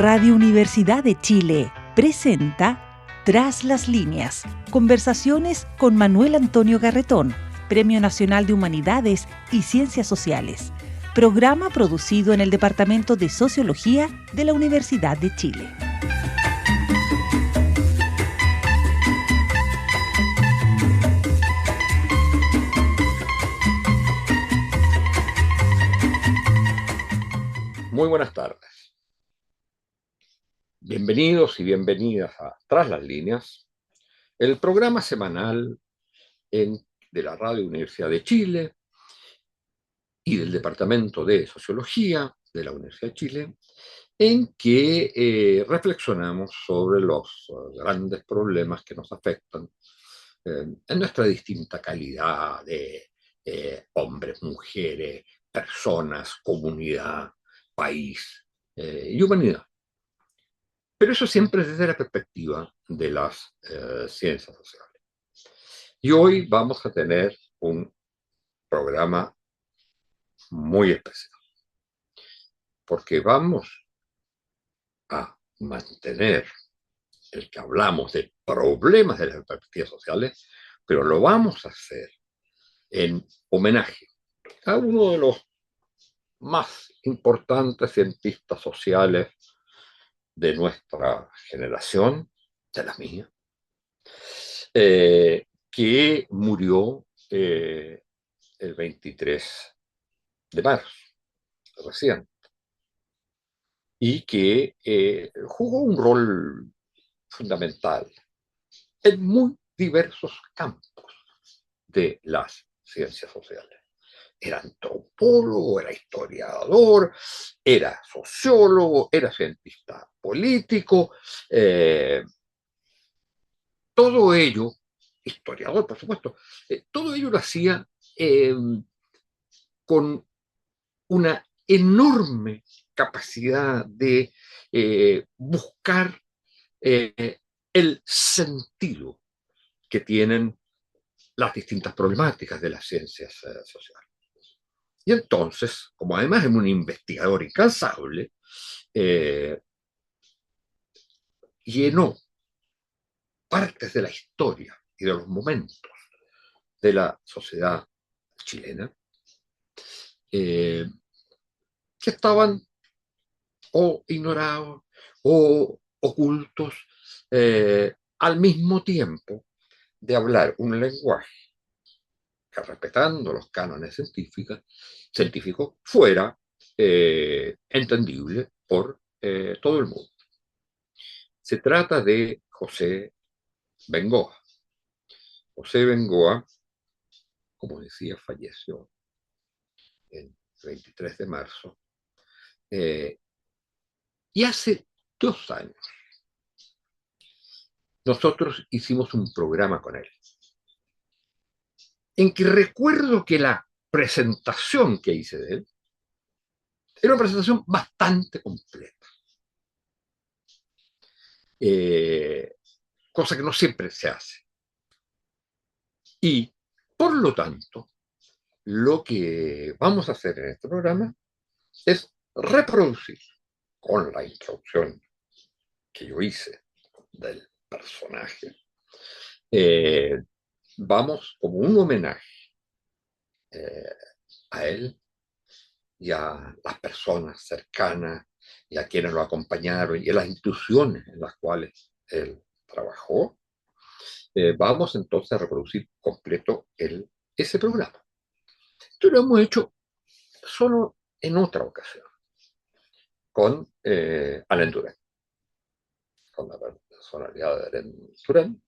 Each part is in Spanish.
Radio Universidad de Chile presenta Tras las líneas, conversaciones con Manuel Antonio Garretón, Premio Nacional de Humanidades y Ciencias Sociales, programa producido en el Departamento de Sociología de la Universidad de Chile. Muy buenas tardes. Bienvenidos y bienvenidas a Tras las líneas, el programa semanal de la Radio Universidad de Chile y del Departamento de Sociología de la Universidad de Chile, en que reflexionamos sobre los grandes problemas que nos afectan en nuestra distinta calidad de hombres, mujeres, personas, comunidad, país y humanidad. Pero eso siempre desde la perspectiva de las ciencias sociales. Y hoy vamos a tener un programa muy especial, porque vamos a mantener el que hablamos de problemas de las perspectivas sociales, pero lo vamos a hacer en homenaje a uno de los más importantes cientistas sociales de nuestra generación, de la mía, que murió el 23 de marzo, recién, y que jugó un rol fundamental en muy diversos campos de las ciencias sociales. Era antropólogo, era historiador, era sociólogo, era cientista político, todo ello, historiador, por supuesto, todo ello lo hacía con una enorme capacidad de buscar el sentido que tienen las distintas problemáticas de las ciencias sociales. Y entonces, como además es un investigador incansable, llenó partes de la historia y de los momentos de la sociedad chilena que estaban o ignorados o ocultos al mismo tiempo de hablar un lenguaje que, respetando los cánones científicos fuera entendible por todo el mundo. Se trata de José Bengoa. José Bengoa, como decía, falleció el 23 de marzo. Y hace 2 años nosotros hicimos un programa con él, en que recuerdo que la presentación que hice de él era una presentación bastante completa, cosa que no siempre se hace. Y, por lo tanto, lo que vamos a hacer en este programa es reproducir con la introducción que yo hice del personaje, vamos como un homenaje a él y a las personas cercanas y a quienes lo acompañaron y a las instituciones en las cuales él trabajó. Vamos entonces a reproducir completo ese programa. Esto lo hemos hecho solo en otra ocasión, con Alain Durén, con la personalidad de Alain Durén,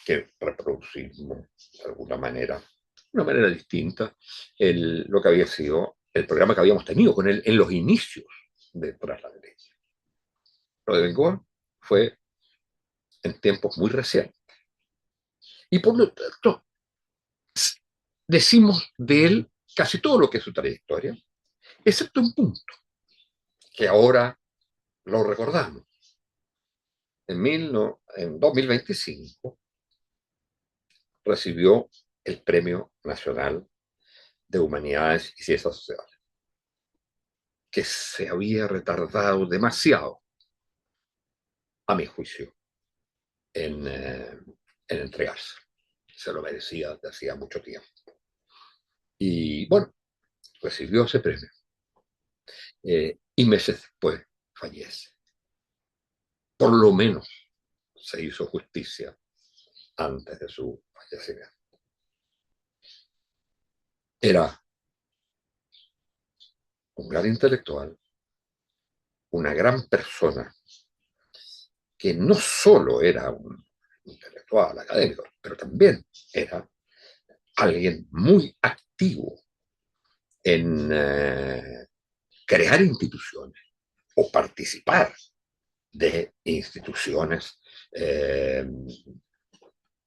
que reproducimos de alguna manera, de una manera distinta, lo que había sido el programa que habíamos tenido con él en los inicios de Tras la Derecha. Lo de Bengoa fue en tiempos muy recientes. Y por lo tanto, decimos de él casi todo lo que es su trayectoria, excepto un punto, que ahora lo recordamos. En 2025 recibió el Premio Nacional de Humanidades y Ciencias Sociales, que se había retardado demasiado, a mi juicio, en entregarse. Se lo merecía desde hacía mucho tiempo. Y bueno, recibió ese premio. Y meses después fallece. Por lo menos se hizo justicia antes de su fallecimiento. Era un gran intelectual, una gran persona, que no solo era un intelectual académico, pero también era alguien muy activo en crear instituciones o participar de instituciones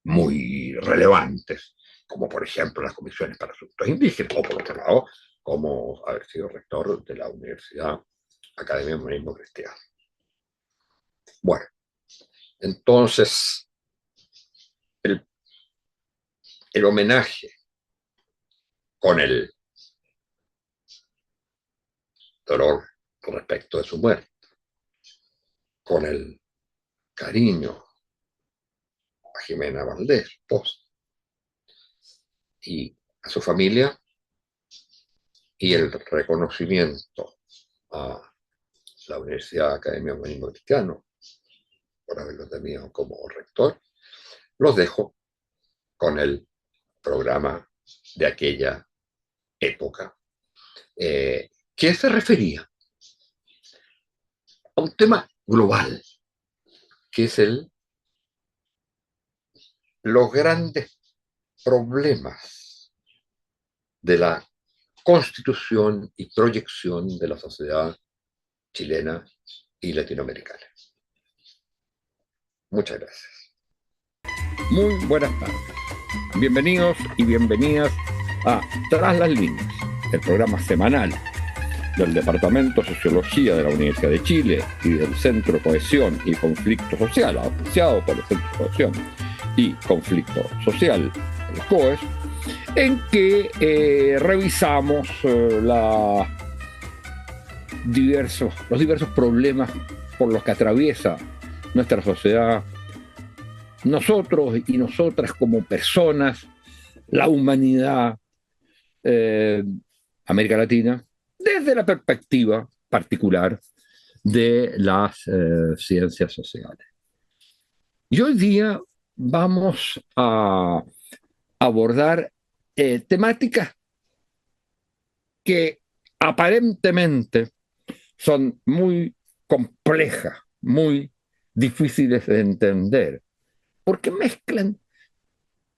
muy relevantes, como por ejemplo las comisiones para asuntos indígenas, o por otro lado, como haber sido rector de la Universidad Academia de Humanismo Cristiano. Bueno, entonces el, el homenaje con el dolor respecto de su muerte, con el cariño a Jimena Valdés, esposa, y a su familia, y el reconocimiento a la Universidad Academia de Humanismo Cristiano por haberlo tenido como rector, los dejo con el programa de aquella época, que se refería a un tema global, que es los grandes problemas de la constitución y proyección de la sociedad chilena y latinoamericana. Muchas gracias. Muy buenas tardes. Bienvenidos y bienvenidas a Tras las Líneas, el programa semanal del Departamento de Sociología de la Universidad de Chile y del Centro de Cohesión y Conflicto Social, auspiciado por el Centro de Cohesión y Conflicto Social, el COES, en que revisamos los diversos problemas por los que atraviesa nuestra sociedad, nosotros y nosotras como personas, la humanidad, América Latina, desde la perspectiva particular de las ciencias sociales. Y hoy día vamos a abordar temáticas que aparentemente son muy complejas, muy difíciles de entender, porque mezclan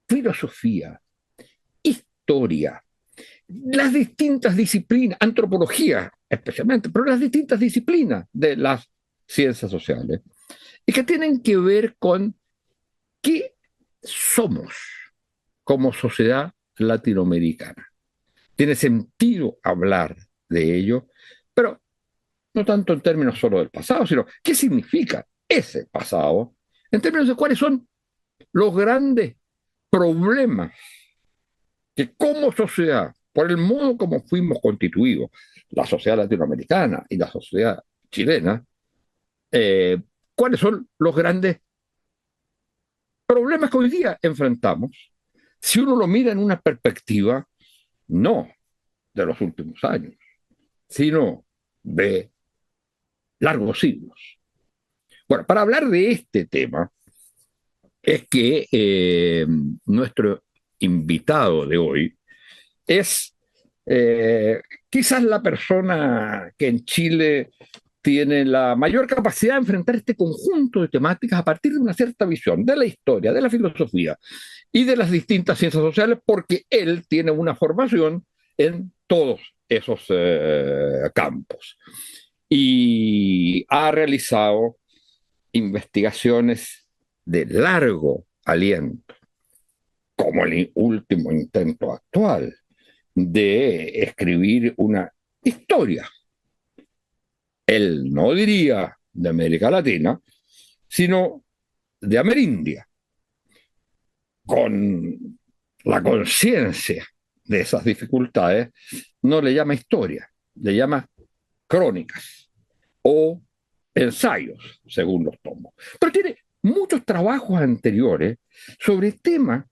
filosofía, historia, las distintas disciplinas, antropología especialmente, pero las distintas disciplinas de las ciencias sociales, y que tienen que ver con qué somos como sociedad latinoamericana. Tiene sentido hablar de ello, pero no tanto en términos solo del pasado, sino qué significa ese pasado en términos de cuáles son los grandes problemas que como sociedad, por el modo como fuimos constituidos, la sociedad latinoamericana y la sociedad chilena, cuáles son los grandes problemas que hoy día enfrentamos, si uno lo mira en una perspectiva no de los últimos años, sino de largos siglos. Bueno, para hablar de este tema, es que nuestro invitado de hoy es quizás la persona que en Chile tiene la mayor capacidad de enfrentar este conjunto de temáticas a partir de una cierta visión de la historia, de la filosofía y de las distintas ciencias sociales, porque él tiene una formación en todos esos campos y ha realizado investigaciones de largo aliento, como el último intento actual de escribir una historia. Él no diría de América Latina, sino de Amerindia, con la conciencia de esas dificultades, no le llama historia, le llama crónicas o ensayos, según los tomos. Pero tiene muchos trabajos anteriores sobre temas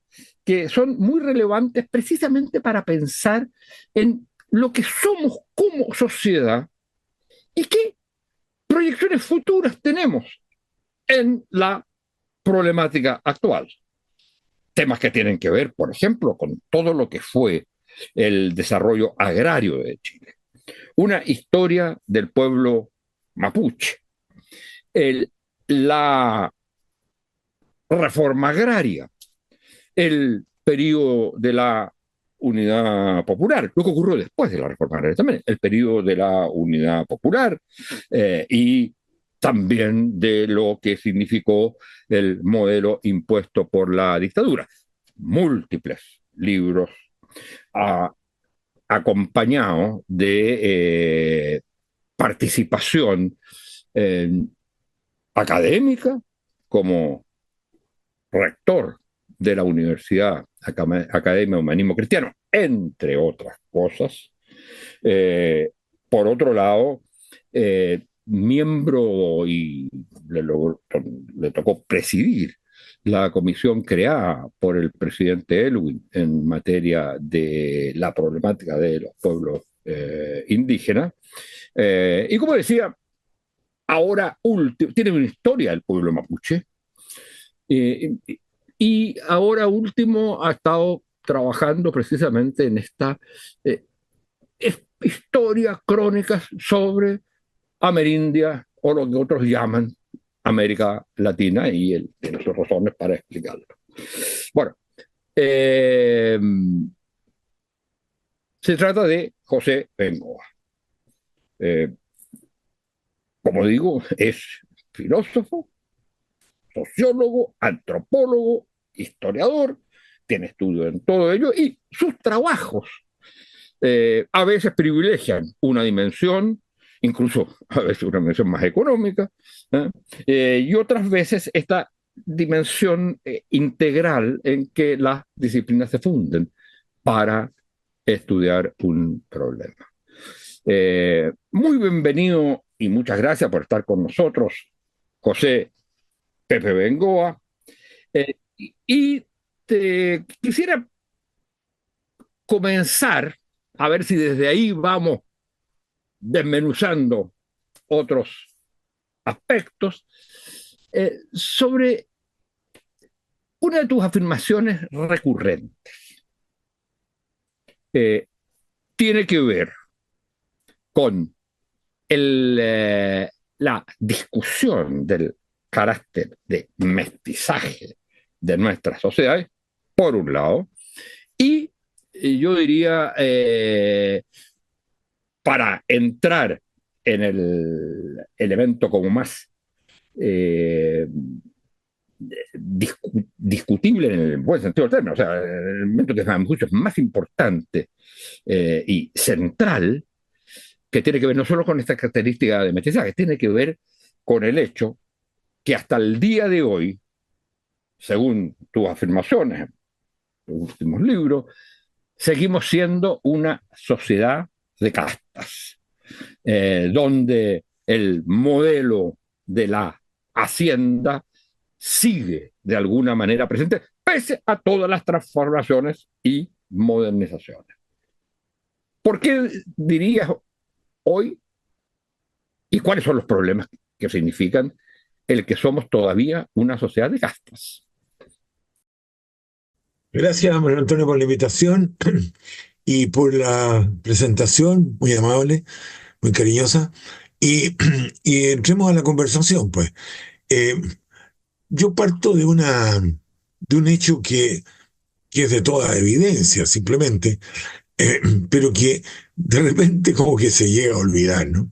que son muy relevantes precisamente para pensar en lo que somos como sociedad y qué proyecciones futuras tenemos en la problemática actual. Temas que tienen que ver, por ejemplo, con todo lo que fue el desarrollo agrario de Chile. Una historia del pueblo mapuche, la reforma agraria, el periodo de la unidad popular, lo que ocurrió después de la reforma agraria también, el periodo de la unidad popular y también de lo que significó el modelo impuesto por la dictadura. Múltiples libros acompañados de participación académica como rector de la Universidad Academia Humanismo Cristiano, entre otras cosas. Por otro lado, miembro y le tocó presidir la comisión creada por el presidente Elwin en materia de la problemática de los pueblos indígenas. Y como decía, ahora tiene una historia el pueblo mapuche. Y ahora último ha estado trabajando precisamente en esta historia, crónicas sobre Amerindia o lo que otros llaman América Latina y él tiene sus razones para explicarlo. Bueno, se trata de José Bengoa. Como digo, es filósofo, sociólogo, antropólogo, historiador, tiene estudio en todo ello y sus trabajos a veces privilegian una dimensión, incluso a veces una dimensión más económica, y otras veces esta dimensión integral en que las disciplinas se funden para estudiar un problema. Muy bienvenido y muchas gracias por estar con nosotros, José Pepe Bengoa. Y quisiera comenzar a ver si desde ahí vamos desmenuzando otros aspectos sobre una de tus afirmaciones recurrentes. Tiene que ver con la discusión del carácter de mestizaje de nuestras sociedades, por un lado, y yo diría, para entrar en el elemento como más discutible en el buen sentido del término, o sea, el elemento que a mi juicio es más importante y central, que tiene que ver no solo con esta característica de mestizaje, tiene que ver con el hecho que hasta el día de hoy, según tus afirmaciones, tus últimos libros, seguimos siendo una sociedad de castas, donde el modelo de la hacienda sigue de alguna manera presente, pese a todas las transformaciones y modernizaciones. ¿Por qué dirías hoy y cuáles son los problemas que significan el que somos todavía una sociedad de castas? Gracias, Manuel Antonio, por la invitación y por la presentación, muy amable, muy cariñosa. Y entremos a la conversación, pues. Eh, yo parto de un hecho que es de toda evidencia, simplemente, pero que de repente como que se llega a olvidar, ¿no?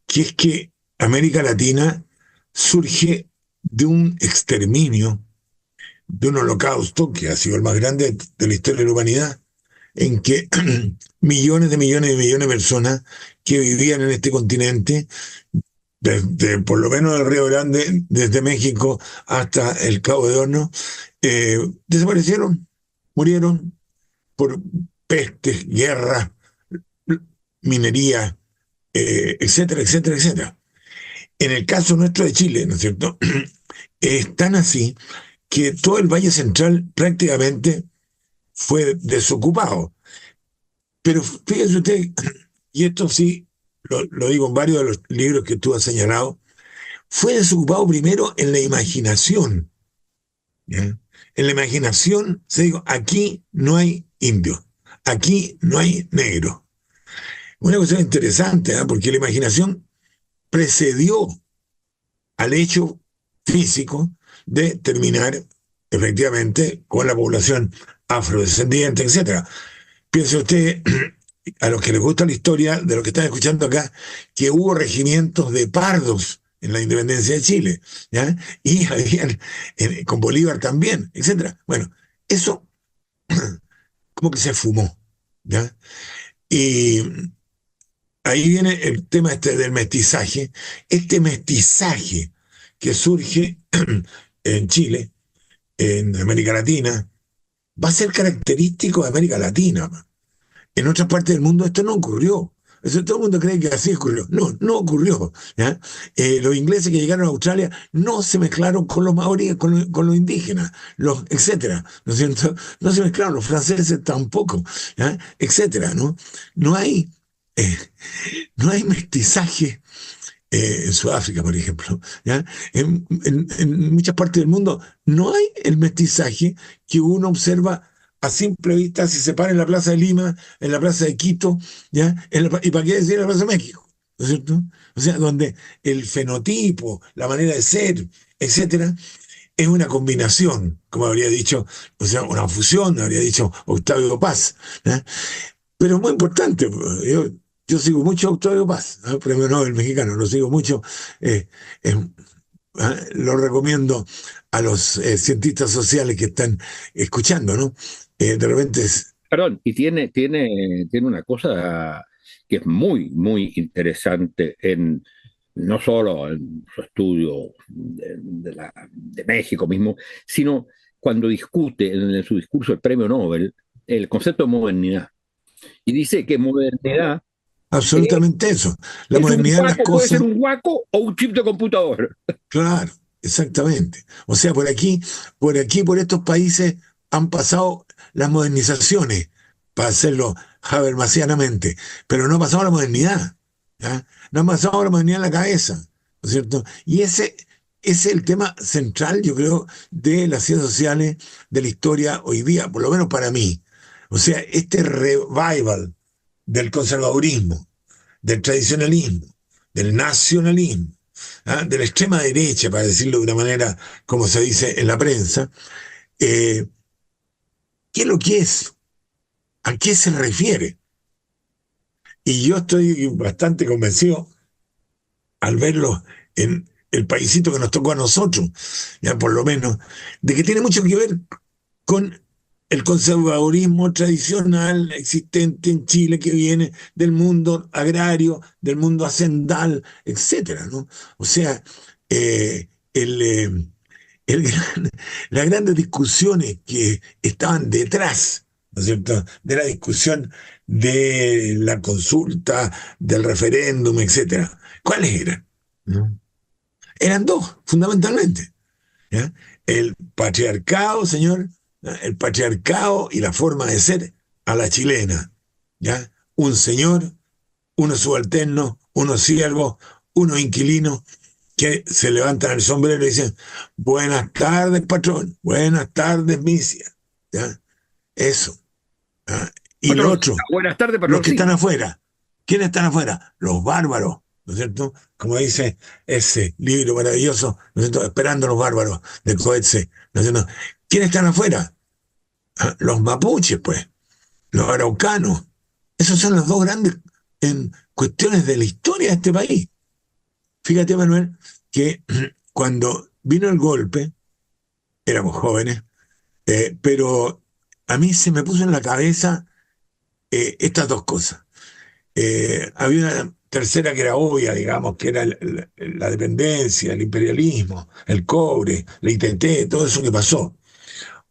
Que es que América Latina surge de un exterminio, de un holocausto que ha sido el más grande de la historia de la humanidad, en que millones de millones de millones de personas que vivían en este continente, desde por lo menos el Río Grande, desde México hasta el Cabo de Hornos, desaparecieron, murieron por pestes, guerras, minería, etcétera, etcétera, etcétera. En el caso nuestro de Chile, ¿no es cierto? Es tan así que todo el Valle Central prácticamente fue desocupado. Pero fíjese usted, y esto sí lo digo en varios de los libros que tú has señalado, fue desocupado primero en la imaginación. ¿Ya? En la imaginación se dijo, aquí no hay indio, aquí no hay negro. Una cosa interesante, ¿eh? Porque la imaginación precedió al hecho físico de terminar efectivamente con la población afrodescendiente, etcétera. Piense usted, a los que les gusta la historia, de lo que están escuchando acá, que hubo regimientos de pardos en la independencia de Chile, ¿ya? Y habían, con Bolívar también, etcétera. Bueno, eso como que se fumó, ¿ya? Y ahí viene el tema este del mestizaje, este mestizaje que surge en Chile, en América Latina, va a ser característico de América Latina. En otras partes del mundo esto no ocurrió. Eso, todo el mundo cree que así ocurrió. No, no ocurrió. ¿Ya? Los ingleses que llegaron a Australia no se mezclaron con los maoríes, con los indígenas, etcétera. ¿No es cierto? No se mezclaron, los franceses tampoco, ¿ya? Etcétera, ¿no? No hay, eh, no hay mestizaje en Sudáfrica, por ejemplo. ¿Ya? En muchas partes del mundo no hay el mestizaje que uno observa a simple vista si se para en la Plaza de Lima, en la Plaza de Quito, ¿ya? Y para qué decir en la Plaza de México, ¿no es cierto? O sea, donde el fenotipo, la manera de ser, etcétera, es una combinación, como habría dicho, o sea, una fusión, habría dicho Octavio Paz. ¿Ya? Pero es muy importante. Yo sigo mucho a Octavio Paz, ¿no? Premio Nobel mexicano, lo sigo mucho. eh, eh, lo recomiendo a los cientistas sociales que están escuchando, ¿no? De repente Perdón, y tiene una cosa que es muy, muy interesante no solo en su estudio de México mismo, sino cuando discute en su discurso el premio Nobel el concepto de modernidad. Y dice que modernidad absolutamente eso. La es un modernidad en las guaco, puede ser cosas, un guaco o un chip de computador. claro, exactamente. O sea, por estos países han pasado las modernizaciones, para hacerlo habermasianamente, pero no ha pasado la modernidad. ¿Ya? No ha pasado la modernidad en la cabeza, ¿no es cierto? Y ese es el tema central, yo creo, de las ciencias sociales, de la historia hoy día, por lo menos para mí. O sea, este revival del conservadurismo, del tradicionalismo, del nacionalismo, ¿ah? De la extrema derecha, para decirlo de una manera como se dice en la prensa, eh, ¿qué es lo que es? ¿A qué se refiere? Y yo estoy bastante convencido al verlo en el paisito que nos tocó a nosotros, ya por lo menos, de que tiene mucho que ver con el conservadurismo tradicional existente en Chile que viene del mundo agrario, del mundo hacendal, etcétera, ¿no? O sea, eh, el, eh, las grandes discusiones que estaban detrás, ¿no es cierto?, de la discusión de la consulta, del referéndum, etcétera. ¿Cuáles eran? ¿No? Eran dos, fundamentalmente. ¿Ya? El patriarcado, señor, ¿ya? El patriarcado y la forma de ser a la chilena. ¿Ya? Un señor, unos subalternos, unos siervos, unos inquilinos que se levantan el sombrero y dicen, buenas tardes, patrón, buenas tardes, misia. ¿Ya? Eso. ¿Ya? Y lo Patrón, otro, buenas tardes, los patrón. que Sí. están afuera. ¿Quiénes están afuera? Los bárbaros, ¿no es cierto? Como dice ese libro maravilloso, ¿no es cierto? Esperando a los bárbaros de Coetzee, ¿no es cierto? ¿Quiénes están afuera? Los mapuches, pues, los araucanos. Esos son los dos grandes en cuestiones de la historia de este país. Fíjate, Manuel, que cuando vino el golpe, éramos jóvenes, pero a mí se me puso en la cabeza estas dos cosas. Había una tercera que era obvia, digamos, que era la dependencia, el imperialismo, el cobre, la ITT, todo eso que pasó.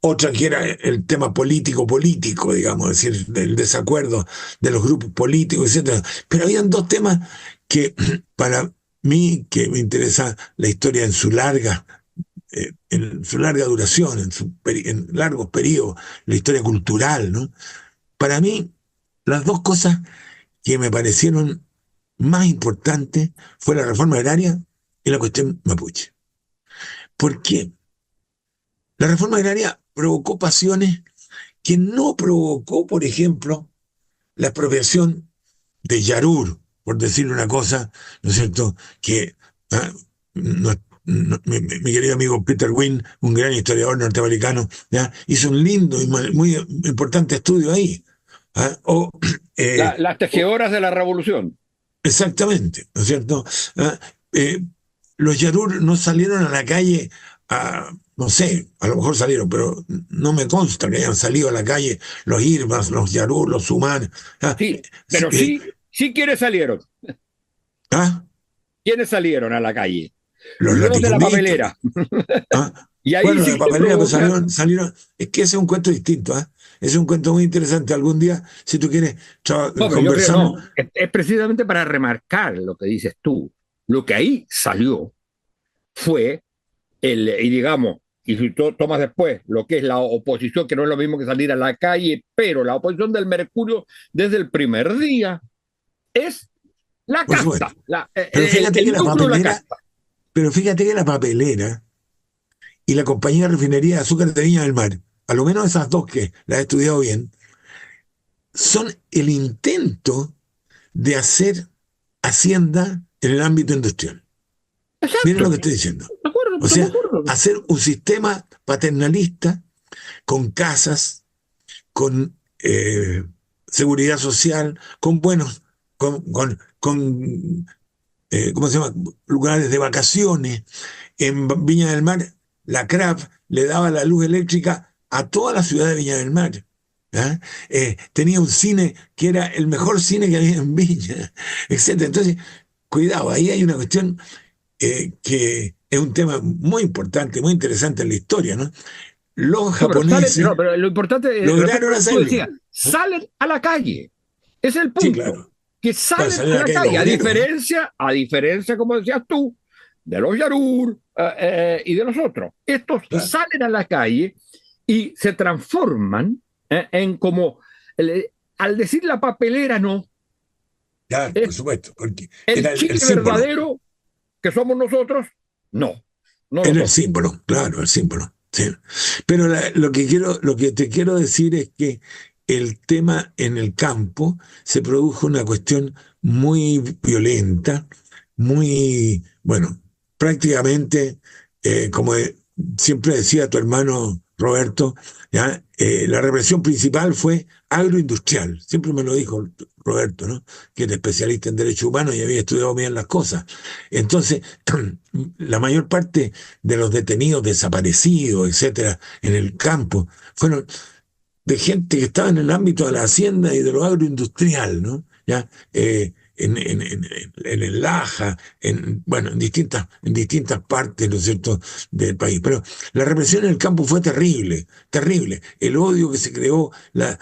otra que era el tema político, digamos, es decir, del desacuerdo de los grupos políticos, etcétera. Pero habían dos temas que para mí, que me interesa la historia en su larga duración, en largos periodos, la historia cultural, ¿no? Para mí, las dos cosas que me parecieron más importantes fue la reforma agraria y la cuestión mapuche. ¿Por qué? La reforma agraria provocó pasiones que no provocó, por ejemplo, la expropiación de Yarur, por decirle una cosa, ¿no es cierto?, que ah, no- mi querido amigo Peter Wynne, un gran historiador norteamericano, ¿ya? Hizo un lindo y muy importante estudio ahí. ¿Ah? Eh, Las o- tejedoras de la revolución. exactamente, ¿no es cierto? ¿Ah? Eh, los Yarur no salieron a la calle no sé, a lo mejor salieron, pero no me consta que hayan salido a la calle los Irmas, los Yarur, los Suman. ¿Ah? Sí, Sí, pero sí quienes salieron. ¿ah? ¿Quiénes salieron a la calle? Los Los de la latifunditos. papelera. ¿Ah? Y ahí Bueno, sí de que papelera pues provoca. es que ese es un cuento distinto, ¿ah? Ese es un cuento muy interesante. Algún día, si tú quieres, No, pero yo creo conversamos. no. Es precisamente para remarcar lo que dices tú. Lo que ahí salió fue y digamos, y si tú tomas después lo que es la oposición, que no es lo mismo que salir a la calle, pero la oposición del Mercurio desde el primer día es la Por supuesto. casta, Pero fíjate que el núcleo de la casta. la papelera y la compañía de refinería de azúcar de Viña del Mar, a lo menos esas dos que las he estudiado bien, son el intento de hacer hacienda en el ámbito industrial. Miren Exacto, lo que estoy diciendo. de acuerdo, O estamos sea, de acuerdo. hacer un sistema paternalista con casas, con seguridad social, con buenos, con ¿cómo se llama? Lugares de vacaciones. En Viña del Mar, la CRAF le daba la luz eléctrica a toda la ciudad de Viña del Mar. ¿Ah? Tenía un cine que era el mejor cine que había en Viña, etcétera. Entonces, cuidado, ahí hay una cuestión que es un tema muy importante, muy interesante en la historia, ¿no? Los No, pero salen, japoneses no, pero lo importante respecto lograron a lo que tú hacerlo. decías, salen a la calle. Es el Sí, punto. claro. Que Para salen salir a a la la calle los calle, obreros, ¿no? a diferencia, como decías tú, de los Yarur y de los otros. Estos Claro, salen a la calle y se transforman en como, al decir la papelera no, claro, por es supuesto, porque el era el Chile símbolo, verdadero que somos nosotros, no, no lo era el somos. símbolo, claro, el símbolo. Sí. Pero lo que te quiero decir es que el tema en el campo se produjo una cuestión muy violenta, muy, bueno, prácticamente, como siempre decía tu hermano Roberto, ¿ya? La represión principal fue agroindustrial, siempre me lo dijo Roberto, ¿no? Que era especialista en derechos humanos y había estudiado bien las cosas. Entonces, la mayor parte de los detenidos desaparecidos, etcétera, en el campo, fueron de gente que estaba en el ámbito de la hacienda y de lo agroindustrial, ¿no? ¿Ya? En el Laja, bueno, en distintas partes, ¿no es cierto?, del país. Pero la represión en el campo fue terrible, terrible. El odio que se creó, la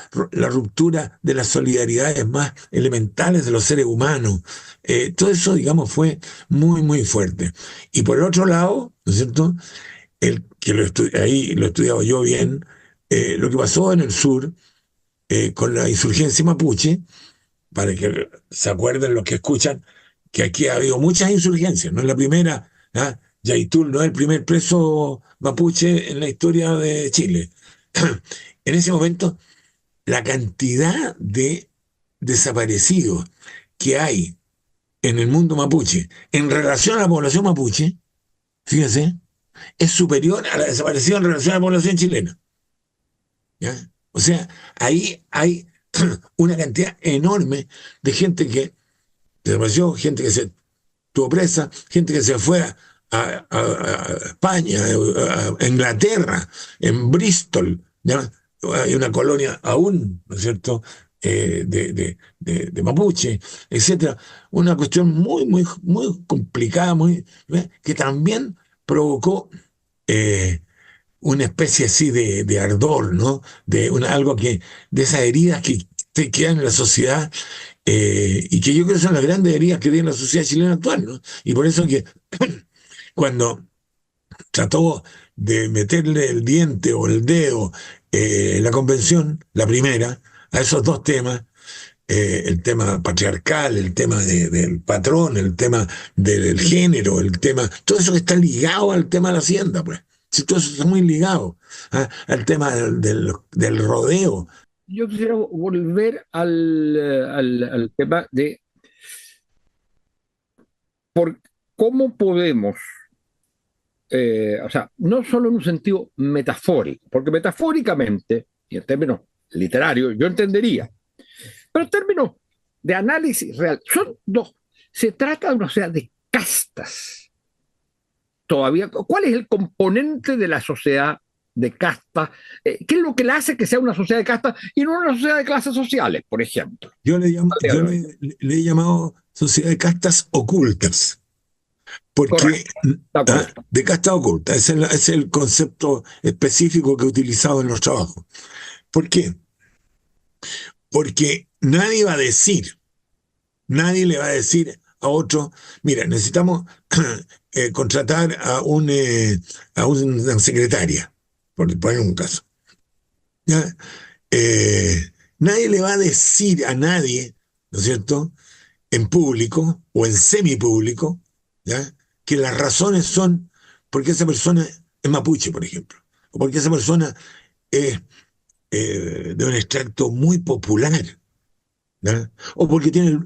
ruptura de las solidaridades más elementales de los seres humanos, todo eso, digamos, fue muy, muy fuerte. Y por el otro lado, ¿no es cierto?, ahí lo he estudiado yo bien, lo que pasó en el sur con la insurgencia mapuche, para que se acuerden los que escuchan, que aquí ha habido muchas insurgencias, no es la primera, ¿ah? Yaitul no es el primer preso mapuche en la historia de Chile. En ese momento, la cantidad de desaparecidos que hay en el mundo mapuche en relación a la población mapuche, fíjense, es superior a la desaparecida en relación a la población chilena. ¿Ya? O sea, ahí hay una cantidad enorme de gente que desapareció, gente que se tuvo presa, gente que se fue a España, a Inglaterra, en Bristol, ¿ya? Hay una colonia aún, ¿no es cierto?, de Mapuche, etcétera. Una cuestión muy, muy, muy complicada, que también provocó eh, una especie así de ardor, ¿no? Algo de esas heridas que te quedan en la sociedad, y que yo creo que son las grandes heridas que tiene la sociedad chilena actual, ¿no? Y por eso que cuando trató de meterle el diente o el dedo, la convención, la primera, a esos dos temas, el tema patriarcal, el tema del patrón, el tema del género, el tema, todo eso que está ligado al tema de la hacienda, pues. Si todo eso está muy ligado, ¿ah? Al tema del rodeo. Yo quisiera volver al tema de por cómo podemos, o sea, no solo en un sentido metafórico, porque metafóricamente, y en términos literarios, yo entendería, pero en términos de análisis real, son dos. Se trata de una sociedad de castas. Todavía, ¿cuál es el componente de la sociedad de casta? ¿Qué es lo que le hace que sea una sociedad de casta y no una sociedad de clases sociales, por ejemplo? Yo le he llamado sociedad de castas ocultas, porque Correcto, de acuerdo. de casta oculta, ese es el concepto específico que he utilizado en los trabajos. ¿Por qué? Porque nadie le va a decir a otro, mira, necesitamos contratar a una secretaria, por poner un caso. ¿Ya? Nadie le va a decir a nadie, ¿no es cierto?, en público o en semipúblico, ¿ya?, que las razones son porque esa persona es mapuche, por ejemplo, o porque esa persona es de un extracto muy popular, ¿ya?, o porque tiene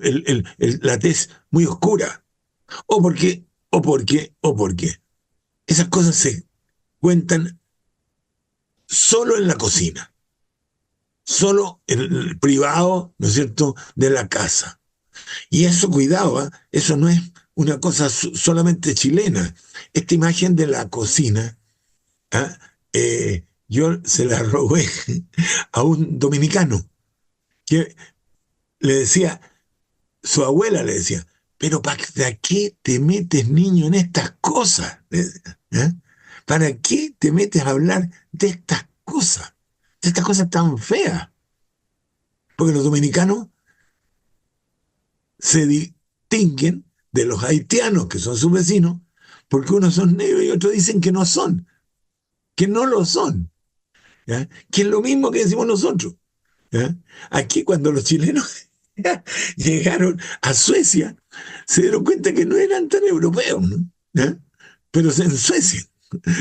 la tez muy oscura, o porque. Esas cosas se cuentan solo en la cocina, solo en el privado, ¿no es cierto?, de la casa. Y eso, cuidado, ¿eh? Eso no es una cosa solamente chilena. Esta imagen de la cocina, ¿ah? Yo se la robé a un dominicano que le decía, su abuela le decía, pero ¿para qué te metes, niño, en estas cosas? ¿Eh? ¿Para qué te metes a hablar de estas cosas tan feas? Porque los dominicanos se distinguen de los haitianos, que son sus vecinos, porque unos son negros y otros dicen que no son, que no lo son, ¿ya? Que es lo mismo que decimos nosotros, ¿ya? Aquí cuando los chilenos llegaron a Suecia, se dieron cuenta que no eran tan europeos, ¿no? ¿Ya? Pero en Suecia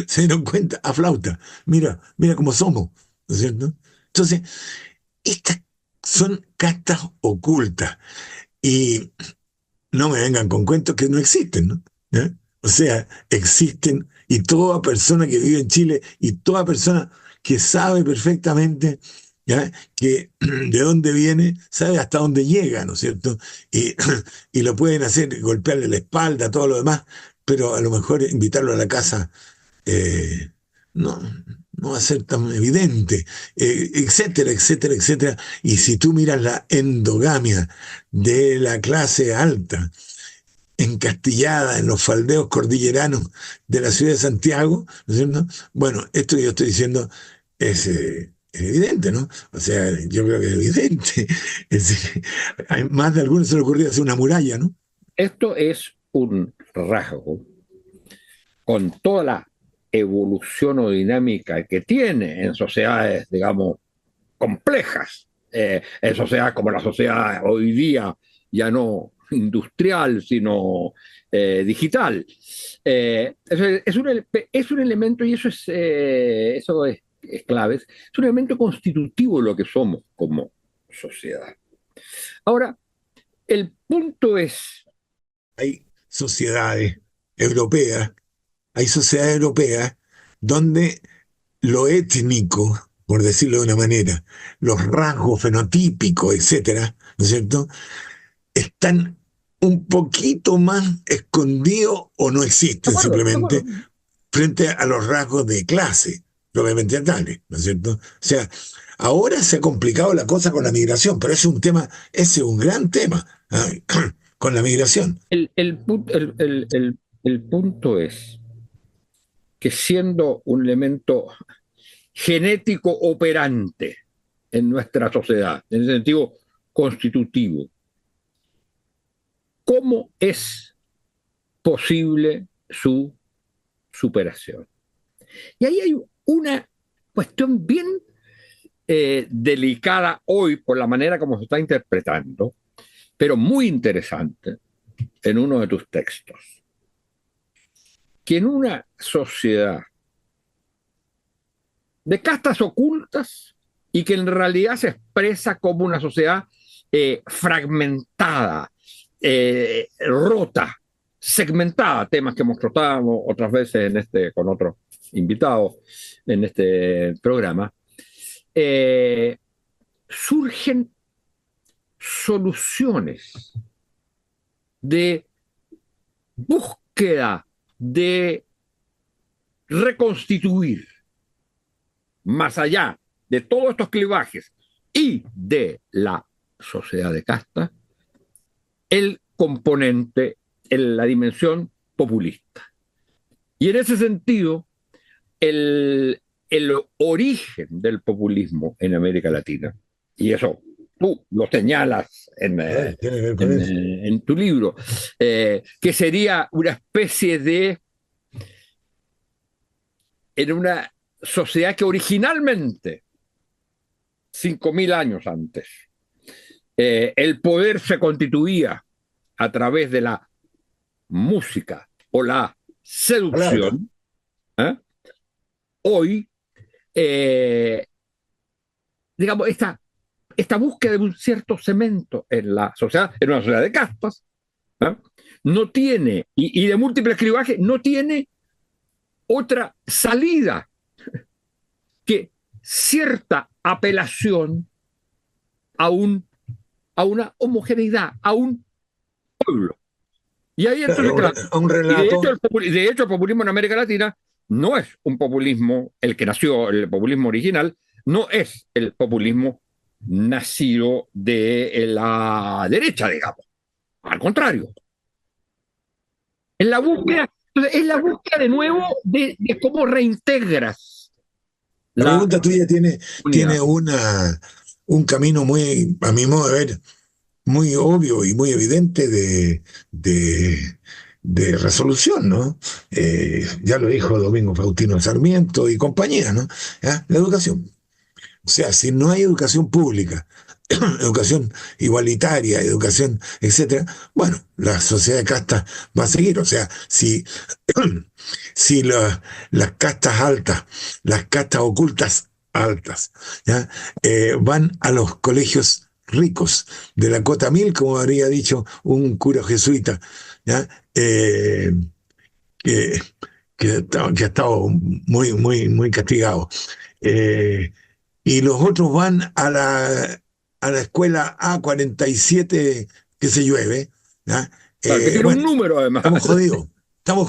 se dieron cuenta a flauta, mira cómo somos, ¿no es cierto? Entonces, estas son castas ocultas y no me vengan con cuentos que no existen, ¿no? ¿Ya? O sea, existen, y toda persona que vive en Chile y toda persona que sabe perfectamente, ¿ya?, que de dónde viene, sabe hasta dónde llega, ¿no es cierto? Y, y lo pueden hacer, golpearle la espalda, todo lo demás, pero a lo mejor invitarlo a la casa, eh, no, no va a ser tan evidente, etcétera, etcétera, etcétera. Y si tú miras la endogamia de la clase alta, encastillada en los faldeos cordilleranos de la ciudad de Santiago, ¿no es cierto? Bueno, esto que yo estoy diciendo es evidente, ¿no? O sea, yo creo que es evidente. Es decir, hay más de algunos se le ocurrió hacer una muralla, ¿no? Esto es un rasgo con toda la evolución o dinámica que tiene en sociedades, digamos, complejas, en sociedades como la sociedad hoy día, ya no industrial, sino digital. Es un elemento, y eso es clave, es un elemento constitutivo de lo que somos como sociedad. Ahora, el punto es, Hay sociedades europeas, hay sociedades europeas donde lo étnico, por decirlo de una manera, los rasgos fenotípicos, etcétera, ¿no es cierto?, están un poquito más escondidos o no de existen acuerdo, de simplemente acuerdo, frente a los rasgos de clase, propiamente tales, ¿no es cierto? O sea, ahora se ha complicado la cosa con la migración, pero ese es un gran tema, ¿ah? Con la migración. el punto es, que siendo un elemento genético operante en nuestra sociedad, en el sentido constitutivo, ¿cómo es posible su superación? Y ahí hay una cuestión bien delicada hoy por la manera como se está interpretando, pero muy interesante en uno de tus textos, que en una sociedad de castas ocultas y que en realidad se expresa como una sociedad fragmentada, rota, segmentada, temas que hemos tratado otras veces con otros invitados en este programa, surgen soluciones de búsqueda de reconstituir, más allá de todos estos clivajes y de la sociedad de casta, el componente, la dimensión populista. Y en ese sentido, el origen del populismo en América Latina, y eso tú lo señalas en tu libro, que sería una especie de, en una sociedad que originalmente, 5.000 años antes, el poder se constituía a través de la música o la seducción, hoy, digamos, esta búsqueda de un cierto cemento en la sociedad, en una sociedad de castas, no tiene, y de múltiples clivajes, no tiene otra salida que cierta apelación a una homogeneidad, a un pueblo. Y ahí entonces, claro, un relato. De hecho, el populismo en América Latina no es un populismo, el que nació, el populismo original, no es el populismo nacido de la derecha, digamos. Al contrario. Es la búsqueda de nuevo de cómo reintegras. La pregunta tuya tiene un camino muy, a mi modo de ver, muy obvio y muy evidente de resolución, ¿no? Ya lo dijo Domingo Faustino Sarmiento y compañía, ¿no? ¿Ya? La educación. O sea, si no hay educación pública, educación igualitaria, educación, etcétera, bueno, la sociedad de castas va a seguir. O sea, si las castas altas, las castas ocultas altas, ¿ya? Van a los colegios ricos de la cota 1000, como habría dicho un cura jesuita, ¿ya? Que ha estado muy, muy, muy castigado. Y los otros van a la escuela A47 que se llueve. ¿Ya? Claro, que tiene un número además. Estamos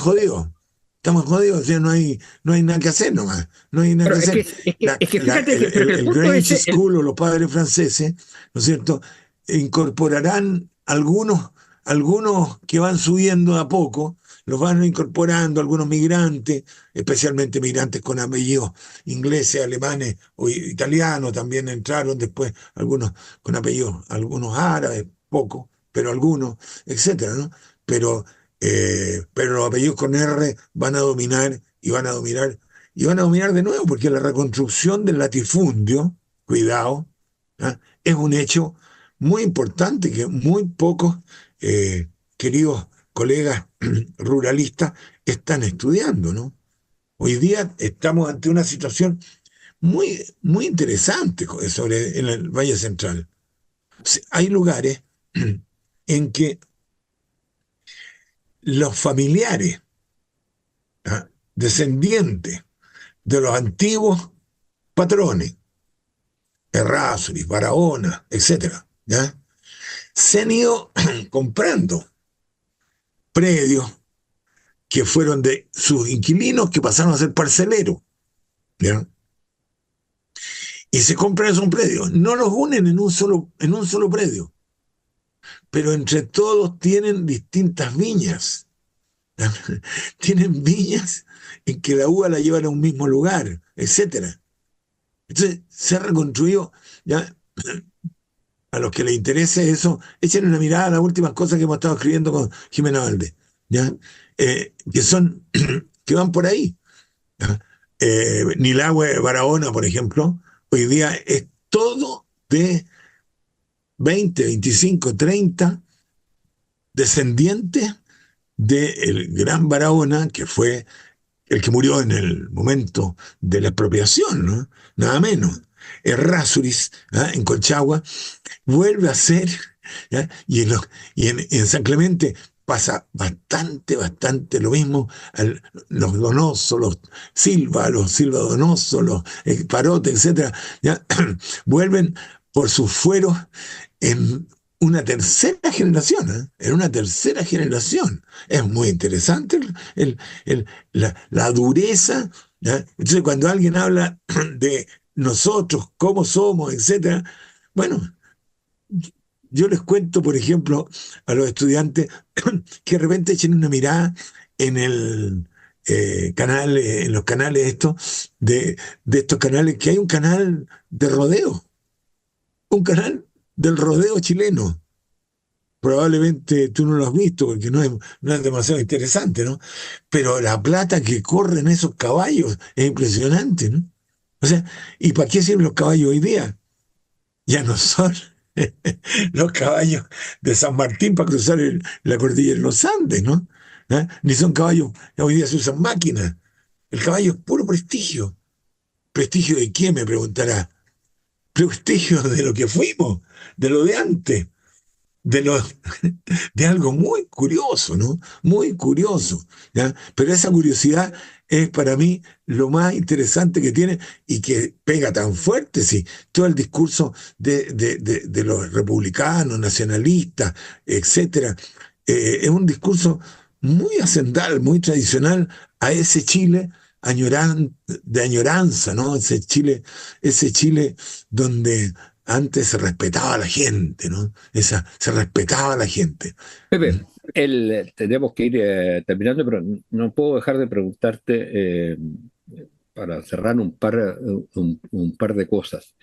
jodidos. O sea, no hay nada que hacer nomás. No hay nada que hacer. Es que fíjate que el Grange School o los padres franceses, ¿no es cierto?, incorporarán algunos que van subiendo a poco, los van incorporando, algunos migrantes, especialmente migrantes con apellidos ingleses, alemanes o italianos, también entraron después algunos con apellidos, algunos árabes, pocos, pero algunos, etcétera, ¿no? Pero los apellidos con R van a dominar y van a dominar de nuevo, porque la reconstrucción del latifundio, cuidado, ¿ah?, es un hecho muy importante que muy pocos queridos colegas ruralistas están estudiando, ¿no? Hoy día estamos ante una situación muy, muy interesante en el Valle Central. Hay lugares en que los familiares, ¿ah?, descendientes de los antiguos patrones, Errázuriz, Barahona, etcétera, ¿ya?, se han ido comprando predios que fueron de sus inquilinos que pasaron a ser parceleros, ¿ya? Y se compran esos predios, no los unen en un solo predio, pero entre todos tienen distintas viñas, Tienen viñas en que la uva la llevan a un mismo lugar, etcétera. Entonces se ha reconstruido, ya, a los que les interese eso, echen una mirada a las últimas cosas que hemos estado escribiendo con Jimena Valdés, ¿ya? Que son, que van por ahí. ¿Ya? Nilagüe Barahona, por ejemplo, hoy día es todo de 20, 25, 30 descendientes del gran Barahona, que fue el que murió en el momento de la expropiación, ¿no? Nada menos. Errázuriz, ¿ah? En Colchagua, vuelve a ser, ¿ya? Y en San Clemente pasa bastante lo mismo. Los Donoso, los Silva Donoso, los Parote, etcétera, ¿ya? Vuelven por sus fueros en una tercera generación, ¿eh? En una tercera generación. Es muy interesante la dureza, ¿ya? Entonces, cuando alguien habla de nosotros, cómo somos, etcétera, bueno, yo les cuento, por ejemplo, a los estudiantes que de repente echen una mirada en el canal, en los canales estos, de estos canales, que hay un canal de rodeo, un canal del rodeo chileno. Probablemente tú no lo has visto porque no es demasiado interesante, ¿no? Pero la plata que corren esos caballos es impresionante, ¿no? O sea, ¿y para qué sirven los caballos hoy día? Ya no son los caballos de San Martín para cruzar la cordillera de los Andes, ¿no? ¿Ah? Ni son caballos, hoy día se usan máquinas. El caballo es puro prestigio. ¿Prestigio de qué? Me preguntará. Prestigio de lo que fuimos, de lo de antes, de lo, de algo muy curioso, ¿no? Muy curioso, ¿ya? Pero esa curiosidad es para mí lo más interesante que tiene y que pega tan fuerte, sí. Todo el discurso de los republicanos, nacionalistas, etcétera, es un discurso muy hacendal, muy tradicional a ese Chile de añoranza, ¿no? Ese Chile donde antes se respetaba a la gente, ¿no? Se respetaba a la gente. Pepe, tenemos que ir terminando, pero no puedo dejar de preguntarte para cerrar un par de cosas.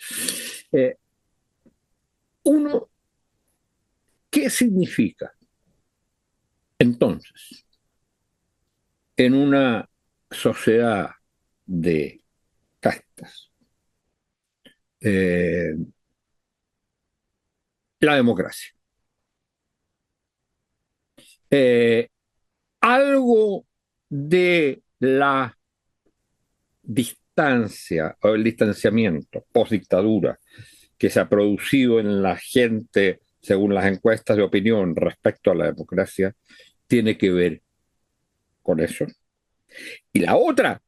Uno, ¿qué significa entonces en una sociedad de castas la democracia? Algo de la distancia o el distanciamiento post-dictadura que se ha producido en la gente, según las encuestas de opinión respecto a la democracia, tiene que ver con eso. Y la otra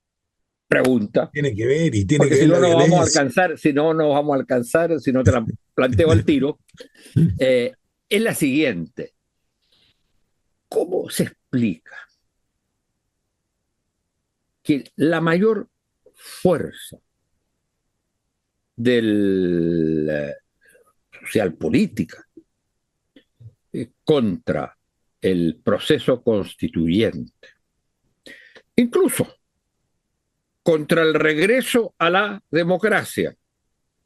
pregunta, tiene que ver y tiene porque que ver si no la nos vamos a violencia. alcanzar, si no te la planteo al tiro, es la siguiente. ¿Cómo se explica que la mayor fuerza del social política contra el proceso constituyente, incluso contra el regreso a la democracia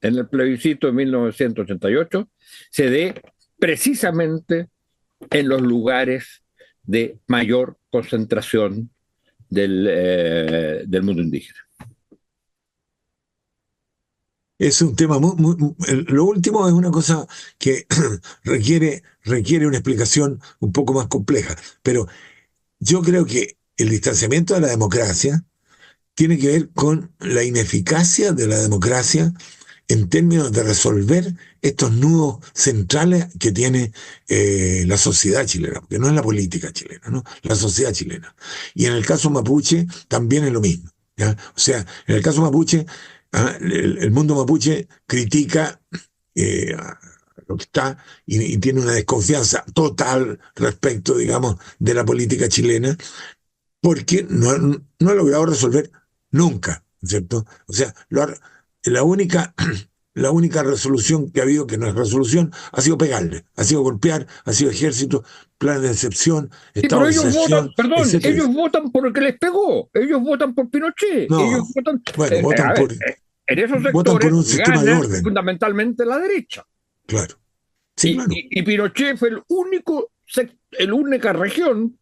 en el plebiscito de 1988, se dé precisamente en los lugares de mayor concentración del mundo indígena? Es un tema lo último es una cosa que requiere una explicación un poco más compleja, pero yo creo que el distanciamiento de la democracia tiene que ver con la ineficacia de la democracia en términos de resolver estos nudos centrales que tiene la sociedad chilena, porque no es la política chilena, ¿no? La sociedad chilena. Y en el caso mapuche también es lo mismo, ¿ya? O sea, en el caso mapuche, el mundo mapuche critica lo que está y tiene una desconfianza total respecto, digamos, de la política chilena, porque no ha logrado resolver nunca, ¿cierto? O sea, la única la única resolución que ha habido, que no es resolución, ha sido pegarle, ha sido golpear, ha sido ejército, planes de excepción, Sí, estado pero de ellos votan, excepción, perdón, etcétera. ellos votan por el que les pegó, ellos votan por Pinochet, ellos No, votan, bueno, a ver, en esos votan por sectores un sistema de gana orden, fundamentalmente la derecha. claro. Sí, claro, Y Pinochet fue el única región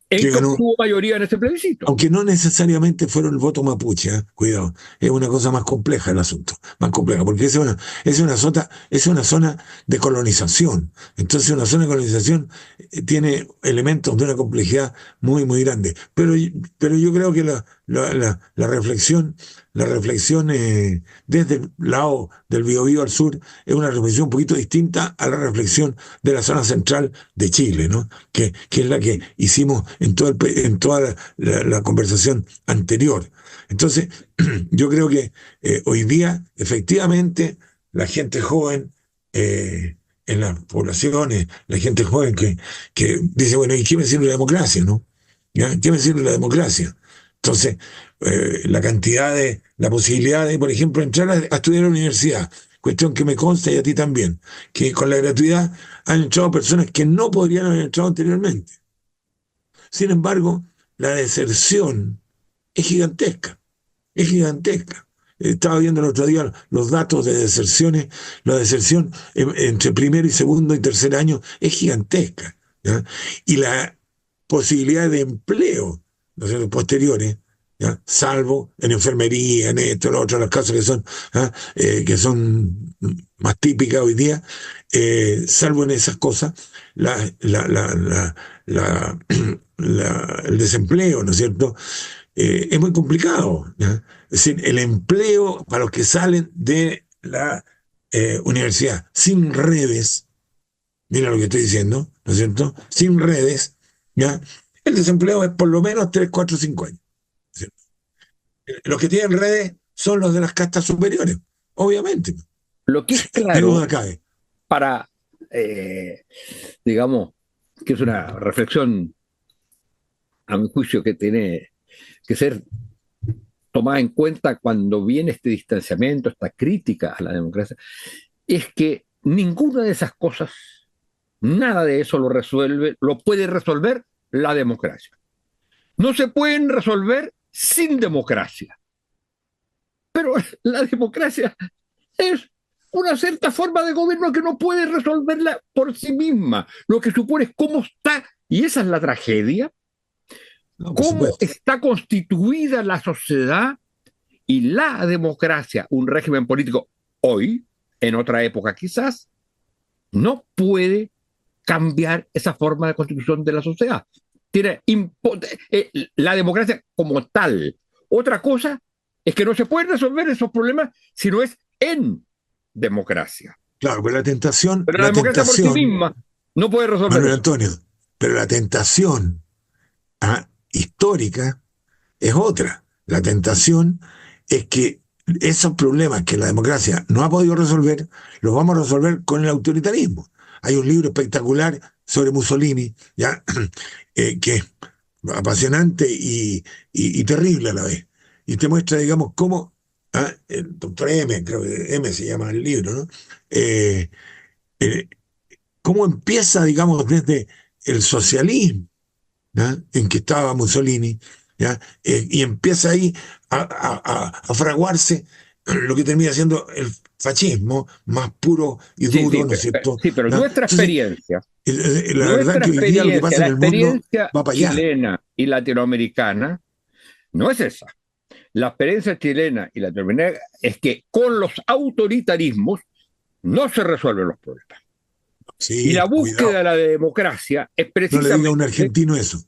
en que que ganó. obtuvo mayoría en ese plebiscito. Aunque no necesariamente fueron el voto mapuche, cuidado, es una cosa más compleja el asunto, más compleja, porque es una zona de colonización. Entonces una zona de colonización tiene elementos de una complejidad muy, muy grande. Pero yo creo que la reflexión desde el lado del Biobío al sur es una reflexión un poquito distinta a la reflexión de la zona central de Chile, ¿no? Que es la que hicimos en toda la conversación anterior. Entonces, yo creo que hoy día, efectivamente, la gente joven en las poblaciones, la gente joven que dice, bueno, ¿y qué me sirve la democracia, no? ¿Ya? ¿Qué me sirve la democracia? Entonces, la posibilidad de, por ejemplo, entrar a estudiar a la universidad, cuestión que me consta y a ti también, que con la gratuidad han entrado personas que no podrían haber entrado anteriormente. Sin embargo, la deserción es gigantesca, es gigantesca. Estaba viendo el otro día los datos de deserciones, la deserción entre primer y segundo y tercer año es gigantesca, ¿ya? Y la posibilidad de empleo, ¿no sé, posteriores, ¿ya? Salvo en enfermería, en esto, en lo otro, las cosas que son más típicas hoy día, salvo en esas cosas, la, la, la, la, la, el desempleo, ¿no es cierto? Es muy complicado, ¿ya? Es decir, el empleo para los que salen de la universidad sin redes, mira lo que estoy diciendo, ¿no es cierto? Sin redes, ¿ya? El desempleo es por lo menos 3 4 5 años. ¿Cierto? Los que tienen redes son los de las castas superiores, obviamente. Lo que es ¿Qué claro duda cabe? para, digamos, que es una reflexión, a mi juicio, que tiene que ser tomada en cuenta cuando viene este distanciamiento, esta crítica a la democracia, es que ninguna de esas cosas, nada de eso lo puede resolver la democracia. No se pueden resolver sin democracia. Pero la democracia es una cierta forma de gobierno que no puede resolverla por sí misma. Lo que supone es cómo está, y esa es la tragedia, No, por cómo supuesto. está constituida la sociedad y la democracia, un régimen político hoy, en otra época quizás, no puede cambiar esa forma de constitución de la sociedad. La democracia como tal. Otra cosa es que no se pueden resolver esos problemas si no es en democracia. Claro, pero Pero la democracia por sí misma no puede resolver Manuel eso. Antonio, pero la tentación histórica es otra. La tentación es que esos problemas que la democracia no ha podido resolver, los vamos a resolver con el autoritarismo. Hay un libro espectacular sobre Mussolini, ¿ya? Que es apasionante y terrible a la vez. Y te muestra, digamos, cómo el doctor M, creo que M se llama el libro, ¿no? Eh, eh, cómo empieza, digamos, desde el socialismo, ¿ya? En que estaba Mussolini, ¿ya? Y empieza ahí a fraguarse lo que termina siendo el fascismo más puro y Sí, duro, ¿no es cierto? sí, pero ¿Ya? nuestra Entonces, experiencia, la verdad que hoy día lo que pasa la en el mundo experiencia va para allá. chilena y latinoamericana no es esa. La experiencia chilena y latinoamericana es que con los autoritarismos no se resuelven los problemas. Y la Sí, búsqueda cuidado. de la democracia es No le diga a un precisamente, argentino eso.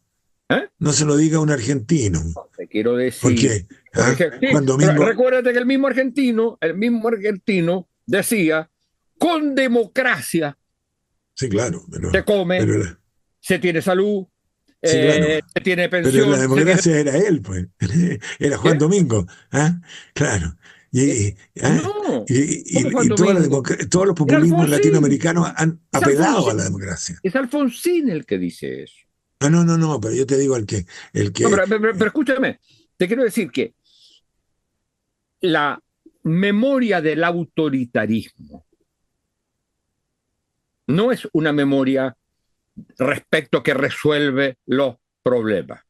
¿eh? No se lo diga a un argentino. Te quiero decir, Porque por ejemplo, sí, Juan Domingo, recuérdate que el mismo argentino decía, con democracia sí, claro, se come, pero se tiene salud, sí, claro. se tiene Pero la pensión, se tiene... democracia era él, pues. Era Juan ¿Qué? Domingo. Claro. No, ¿cómo Juan Y Domingo? todos los Era populismos Alfonsín, latinoamericanos han es apelado a Alfonsín, la democracia. es Alfonsín el que dice eso. No, no, no, pero yo te digo el No, que pero escúchame, te quiero decir que la memoria del autoritarismo no es una memoria respecto que resuelve los problemas.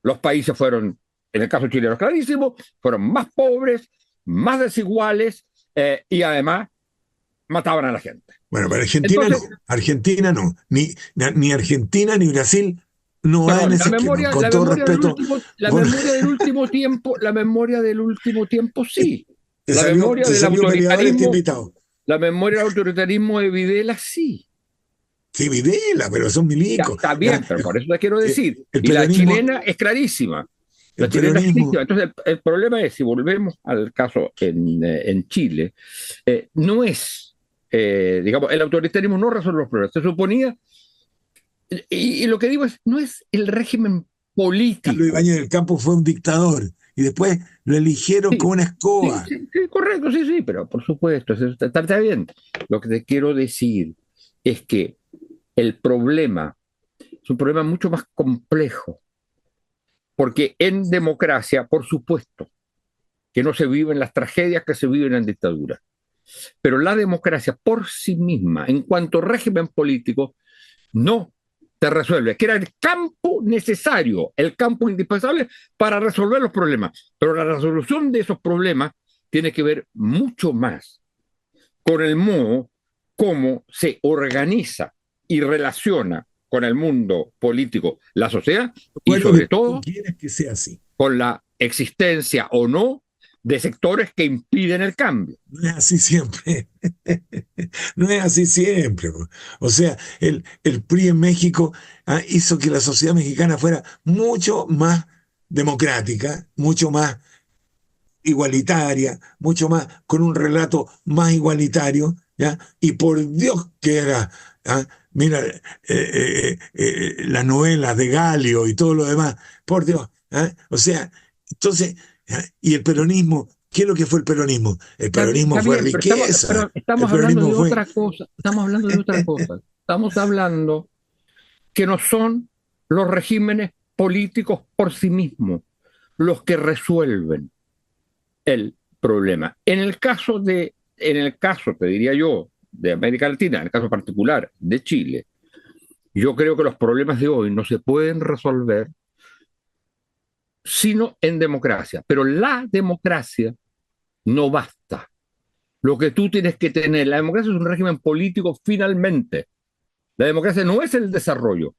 Los países fueron, en el caso chileno clarísimo, fueron más pobres, más desiguales y además mataban a la gente. Bueno, pero Argentina Entonces, no. Argentina no. Ni Argentina ni Brasil no va en ese esquema. Con todo respeto. La memoria del último tiempo, la memoria del último tiempo sí. La memoria te del salió peleador este autoritarismo, invitado. la memoria del autoritarismo de Videla sí. Sí, Videla, pero son Ya, milicos. está bien, Ya, pero por eso te quiero decir. el Y la peronismo, chilena es clarísima. La el chilena es peronismo, clarísima. Entonces, el problema es, si volvemos al caso en Chile, no es, digamos, el autoritarismo no resuelve los problemas. Se suponía, y lo que digo es, no es el régimen político. Carlos Ibáñez del Campo fue un dictador y después lo eligieron Sí, con una escoba. sí, correcto, sí, pero por supuesto, está bien. Lo que te quiero decir es que el problema es un problema mucho más complejo, porque en democracia, por supuesto, que no se viven las tragedias que se viven en dictadura, pero la democracia por sí misma, en cuanto a régimen político, no te resuelve, que era el campo necesario, el campo indispensable para resolver los problemas. Pero la resolución de esos problemas tiene que ver mucho más con el modo cómo se organiza y relaciona con el mundo político la sociedad y Recuerdo sobre que tú todo quieres que sea así. con la existencia o no de sectores que impiden el cambio. No es así siempre. No es así siempre. O sea, el PRI en México hizo que la sociedad mexicana fuera mucho más democrática, mucho más igualitaria, mucho más, con un relato más igualitario, ¿ya? Y por Dios que era, ¿ah? Mira, las novelas de Galio y todo lo demás, por Dios, ¿ah? O sea, entonces, ¿ah? Y el peronismo, ¿qué es lo que fue el peronismo? El peronismo Está fue bien, riqueza, pero estamos el hablando peronismo de fue... otra cosa, estamos hablando de otra cosa. Estamos hablando que no son los regímenes políticos por sí mismos los que resuelven el problema. En el caso, te diría yo, de América Latina, en el caso particular de Chile, yo creo que los problemas de hoy no se pueden resolver sino en democracia. Pero la democracia no basta. Lo que tú tienes que tener, la democracia es un régimen político finalmente. La democracia no es el desarrollo.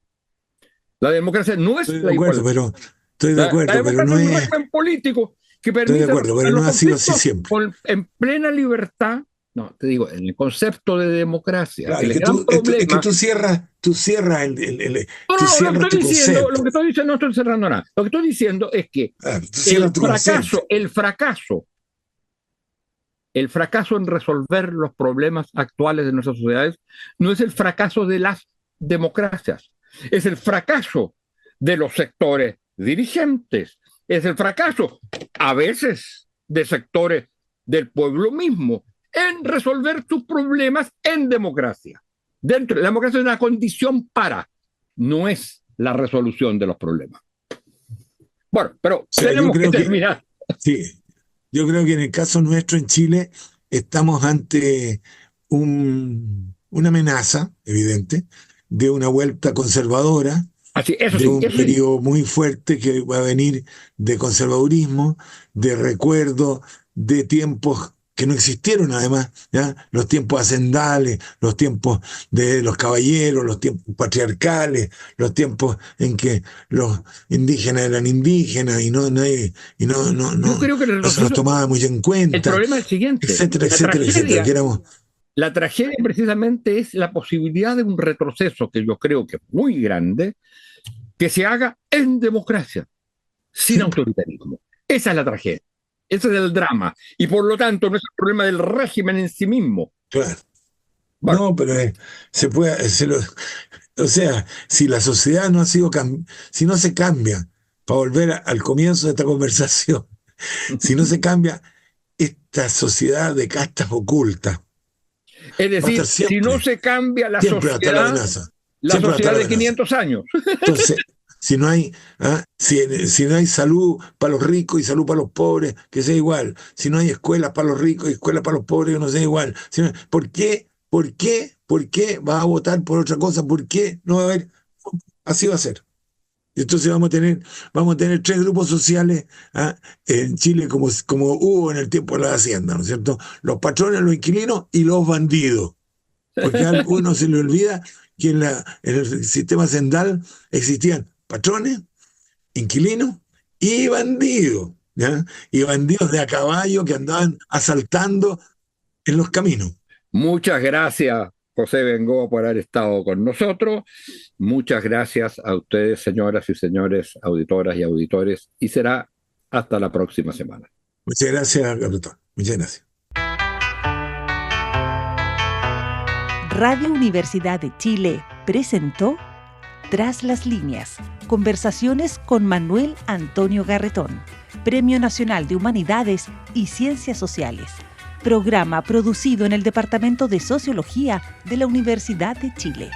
La democracia no es Estoy de la acuerdo, igualdad. pero estoy de La acuerdo, pero democracia no es un es... régimen político que Estoy de permite acuerdo, resolver pero los no ha sido así conflictos siempre. en plena libertad. No, te digo, en el concepto de democracia, Claro, el es que gran es que problema. tú cierras No, tú no, lo que cierras tu estoy diciendo, concepto. no estoy cerrando nada. Lo que estoy diciendo es que Ah, tú cierras tu concepto. el fracaso en resolver los problemas actuales de nuestras sociedades no es el fracaso de las democracias, es el fracaso de los sectores dirigentes, es el fracaso a veces de sectores del pueblo mismo en resolver sus problemas en democracia. Dentro de la democracia es una condición para, no es la resolución de los problemas. Bueno, pero O sea, tenemos que terminar. sí, yo creo que en el caso nuestro en Chile estamos ante una amenaza evidente de una vuelta conservadora, Así, de un eso sí. periodo muy fuerte que va a venir de conservadurismo, de recuerdo de tiempos que no existieron además, ¿ya? Los tiempos hacendales, los tiempos de los caballeros, los tiempos patriarcales, los tiempos en que los indígenas eran indígenas y Yo creo que no se los tomaba muy en el cuenta, problema es el siguiente. etcétera, etcétera, etcétera, que éramos... La tragedia precisamente es la posibilidad de un retroceso que yo creo que es muy grande, que se haga en democracia, sin Siempre. autoritarismo. Esa es la tragedia. Ese es el drama. Y por lo tanto no es el problema del régimen en sí mismo. Claro. Bueno, No, pero se puede, o sea, si la sociedad no ha sido, si no se cambia, para volver al comienzo de esta conversación, si no se cambia esta sociedad de castas ocultas, es va a decir, estar si no siempre, se cambia siempre va a estar la amenaza, la siempre va a estar sociedad la de amenaza. 500 años. Entonces, Si no hay, si no hay salud para los ricos y salud para los pobres, que sea igual. Si no hay escuelas para los ricos y escuelas para los pobres, que no sea igual. ¿Por qué? ¿Por qué vas a votar por otra cosa? ¿Por qué no va a haber? Así va a ser. Y entonces vamos a tener tres grupos sociales en Chile como hubo en el tiempo de la hacienda, ¿no es cierto? Los patrones, los inquilinos y los bandidos. Porque a algunos se le olvida que en el sistema sendal existían patrones, inquilinos y bandidos, ¿ya? Y bandidos de a caballo que andaban asaltando en los caminos. Muchas gracias, José Bengoa, por haber estado con nosotros. Muchas gracias a ustedes, señoras y señores, auditoras y auditores, y será hasta la próxima semana. Muchas gracias, doctor. Muchas gracias. Radio Universidad de Chile presentó Tras las líneas, conversaciones con Manuel Antonio Garretón, Premio Nacional de Humanidades y Ciencias Sociales, programa producido en el Departamento de Sociología de la Universidad de Chile.